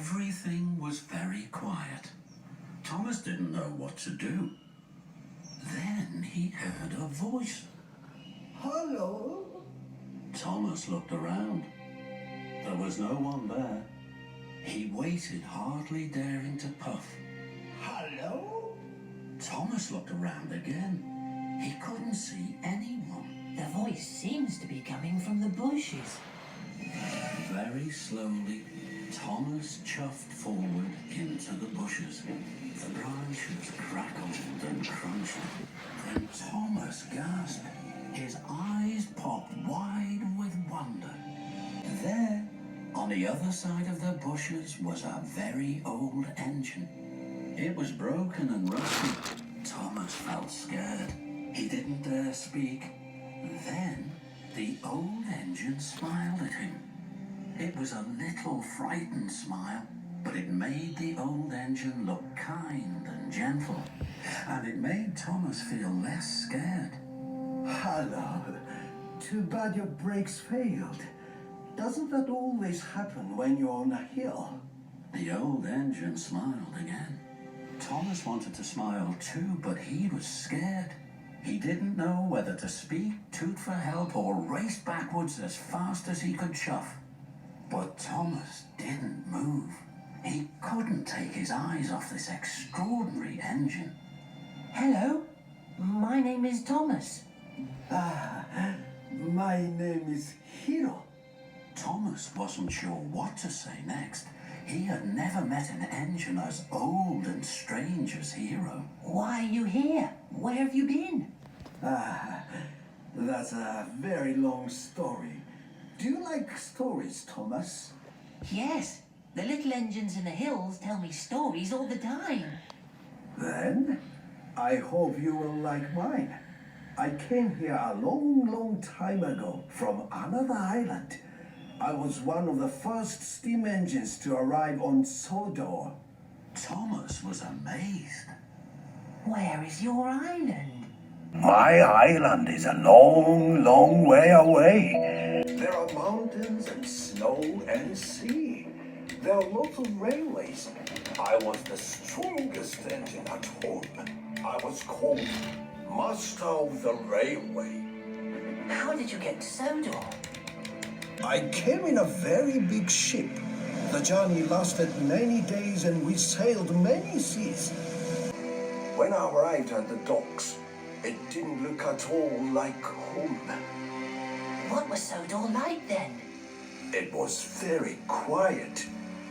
Everything was very quiet. Thomas didn't know what to do. Then he heard a voice. Hello? Thomas looked around. There was no one there. He waited, hardly daring to puff. Hello? Thomas looked around again. He couldn't see anyone. The voice seems to be coming from the bushes. Very slowly, Thomas chuffed forward into the bushes. The branches crackled and crunched. Then Thomas gasped. His eyes popped wide with wonder. There, on the other side of the bushes, was a very old engine. It was broken and rusty. Thomas felt scared. He didn't dare speak. Then, the old engine smiled at him. It was a little frightened smile, but it made the old engine look kind and gentle, and it made Thomas feel less scared. Hello. Too bad your brakes failed. Doesn't that always happen when you're on a hill? The old engine smiled again. Thomas wanted to smile too, but he was scared. He didn't know whether to speak, toot for help, or race backwards as fast as he could chuff. But Thomas didn't move. He couldn't take his eyes off this extraordinary engine. Hello, my name is Thomas. My name is Hiro. Thomas wasn't sure what to say next. He had never met an engine as old and strange as Hiro. Why are you here? Where have you been? That's a very long story. Do you like stories, Thomas? Yes, the little engines in the hills tell me stories all the time. Then, I hope you will like mine. I came here a long time ago from another island. I was one of the first steam engines to arrive on Sodor. Thomas was amazed. Where is your island? My island is a long way away. There are mountains and snow and sea. There are lots of railways. I was the strongest engine at home. I was called Master of the Railway. How did you get to Sodor? I came in a very big ship. The journey lasted many days and we sailed many seas. When I arrived at the docks, it didn't look at all like home. What was Sodor like then? It was very quiet.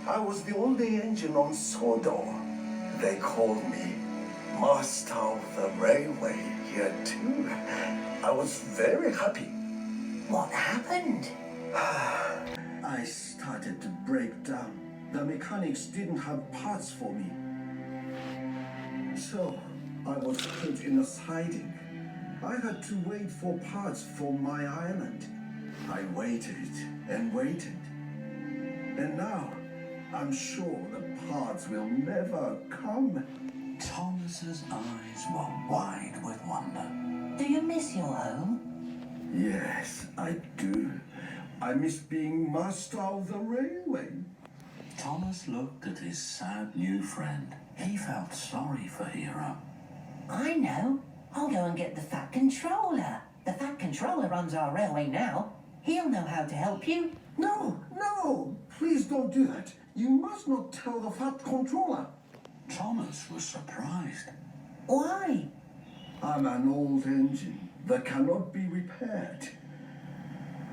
I was the only engine on Sodor. They called me Master of the Railway here too. I was very happy. What happened? I started to break down. The mechanics didn't have parts for me. So, I was put in a siding. I had to wait for parts for my island. I waited and waited. And now, I'm sure the parts will never come. Thomas's eyes were wide with wonder. Do you miss your home? Yes, I do. I miss being master of the railway. Thomas looked at his sad new friend. He felt sorry for Hiro. I know. I'll go and get the Fat Controller. The Fat Controller runs our railway now. He'll know how to help you. No, please don't do that. You must not tell the Fat Controller. Thomas was surprised. Why? I'm an old engine that cannot be repaired.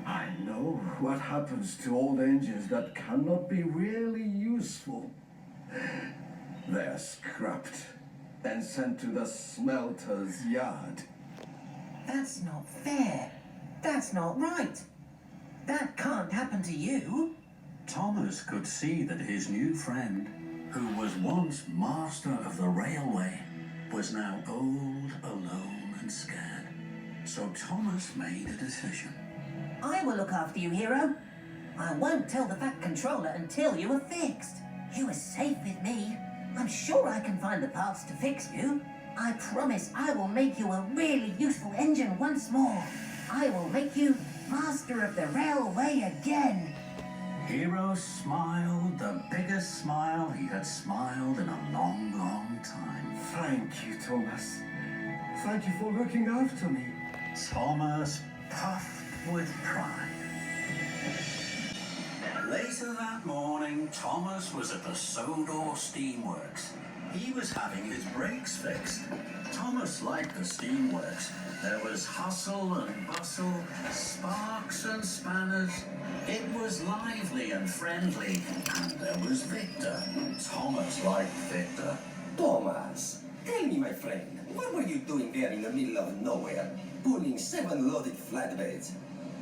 I know what happens to old engines that cannot be really useful. They're scrapped and sent to the smelter's yard. That's not fair. That's not right. That can't happen to you. Thomas could see that his new friend, who was once master of the railway, was now old, alone, and scared. So Thomas made a decision. I will look after you, Hiro. I won't tell the Fat Controller until you are fixed. You are safe with me. I'm sure I can find the parts to fix you. I promise I will make you a really useful engine once more. I will make you master of the railway again. Hero smiled the biggest smile he had smiled in a long, long time. Thank you, Thomas. Thank you for looking after me. Thomas puffed with pride. Later that morning, Thomas was at the Sodor Steamworks. He was having his brakes fixed. Thomas liked the Steamworks. There was hustle and bustle, sparks and spanners. It was lively and friendly, and there was Victor. Thomas liked Victor. Thomas, tell me, my friend, what were you doing there in the middle of nowhere, pulling 7 loaded flatbeds?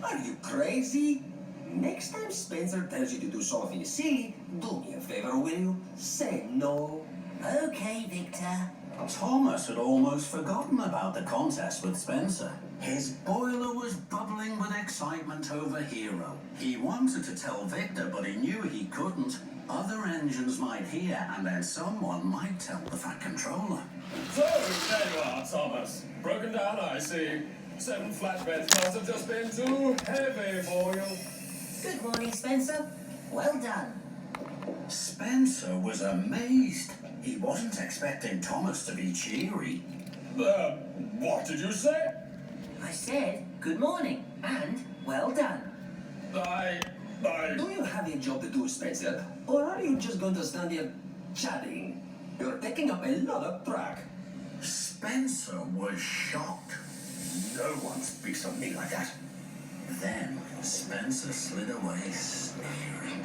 Are you crazy? Next time Spencer tells you to do something silly, do me a favor, will you? Say no. Okay, Victor. Thomas had almost forgotten about the contest with Spencer. His boiler was bubbling with excitement over Hero. He wanted to tell Victor, but he knew he couldn't. Other engines might hear, and then someone might tell the Fat Controller. So, there you are, Thomas. Broken down, I see. 7 flatbeds must have just been too heavy for you. Good morning, Spencer. Well done. Spencer was amazed. He wasn't expecting Thomas to be cheery. What did you say? I said good morning and well done. Do you have a job to do, Spencer? Or are you just going to stand here chatting? You're taking up a lot of track. Spencer was shocked. No one speaks of me like that. Then Spencer slid away, sneering.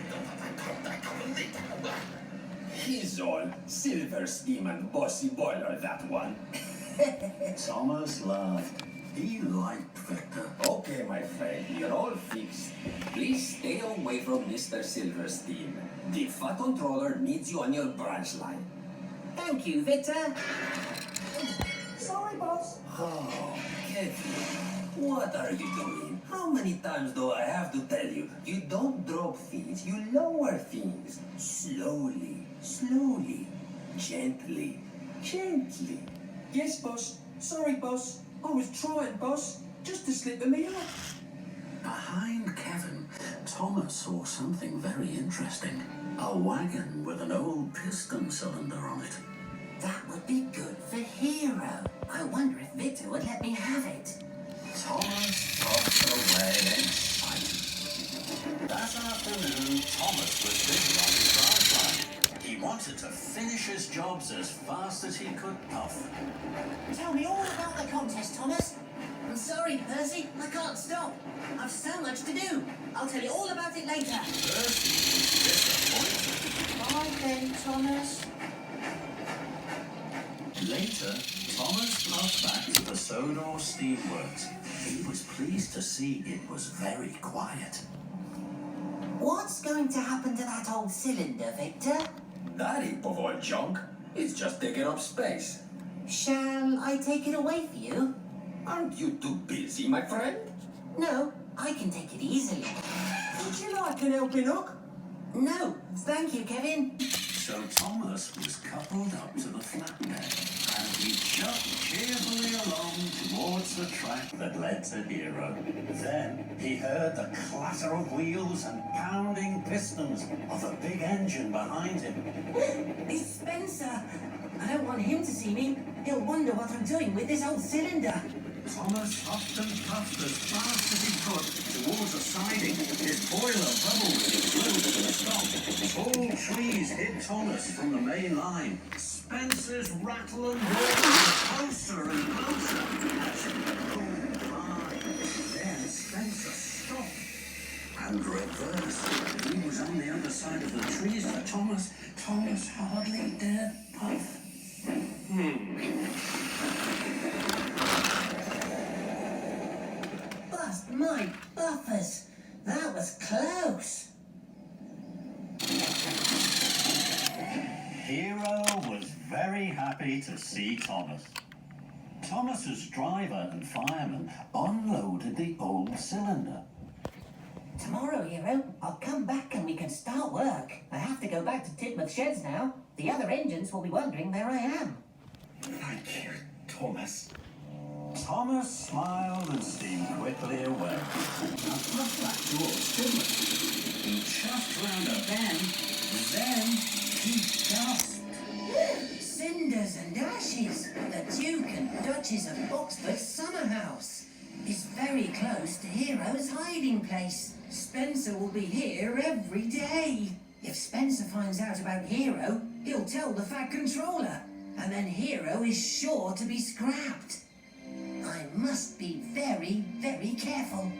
He's all silver steam and bossy boiler, that one. Thomas laughed. He liked Victor. Okay, my friend, you're all fixed. Please stay away from Mr. Silverstein. The Fat Controller needs you on your branch line. Thank you, Victor. Sorry, boss. Oh, Kevin, what are you doing? How many times do I have to tell you? You don't drop things, you lower things. Slowly, slowly, gently, gently. Yes, boss. Sorry, boss. I was trying, boss. Just to slip me up. Behind Kevin, Thomas saw something very interesting. A wagon with an old piston cylinder on it. That would be good for Hero. I wonder if Victor would let me have it. Thomas puffed away excited. That afternoon, Thomas was busy on his branch line. He wanted to finish his jobs as fast as he could puff. Tell me all about the contest, Thomas. I'm sorry, Percy. I can't stop. I've so much to do. I'll tell you all about it later. Percy was disappointed. Bye then, Thomas. Later, Thomas puffed back to the Sodor Steamworks. He was pleased to see it was very quiet. What's going to happen to that old cylinder, Victor? That heap of old junk is just taking up space. Shall I take it away for you? Aren't you too busy, my friend? No, I can take it easily. Would you like an helping hook? No, thank you, Kevin. So Thomas was coupled up to the flatbed, and he chugged cheerfully along towards the track that led to Hero. Then he heard the clatter of wheels and pounding pistons of a big engine behind him. It's Spencer. I don't want him to see me. He'll wonder what I'm doing with this old cylinder. Thomas huffed and puffed as fast as he could towards a siding. His boiler bubbled and exploded and stopped. Tall trees hid Thomas from the main line. Spencer's rattle and roar was closer and closer as it rolled by. Then Spencer stopped and reversed. He was on the other side of the trees for Thomas. Thomas hardly dared puff. Bust my buffers. That was close. Hero was very happy to see Thomas. Thomas's driver and fireman unloaded the old cylinder. Tomorrow, Hero, I'll come back and we can start work. I have to go back to Tidmouth Sheds now. The other engines will be wondering where I am. Thank you, Thomas. Thomas smiled and steamed quickly away and puffed back towards Tidmouth. chuffed round a bend, then he gasped. Cinders and ashes. The Duke and Duchess of Oxford's summer house is very close to Hero's hiding place. Spencer will be here every day. If Spencer finds out about Hero, he'll tell the Fat Controller, and then Hero is sure to be scrapped. I must be very, very careful.